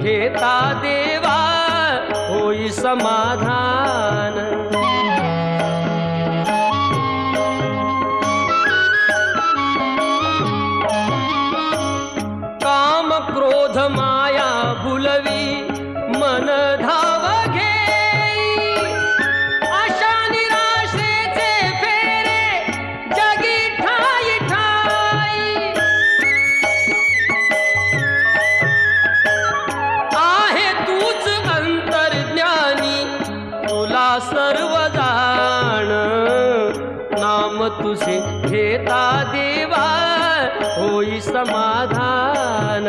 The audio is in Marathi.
घेता देवा होई समाधान। काम क्रोध माया भुलवी मन धाव घेई, आशा निराशेचे फेरे जगी ठाई ठाई। आहे तूच अंतर्ज्ञानी तुला सर्व जाण, नाम तुझे घेता देवा होई समाधान।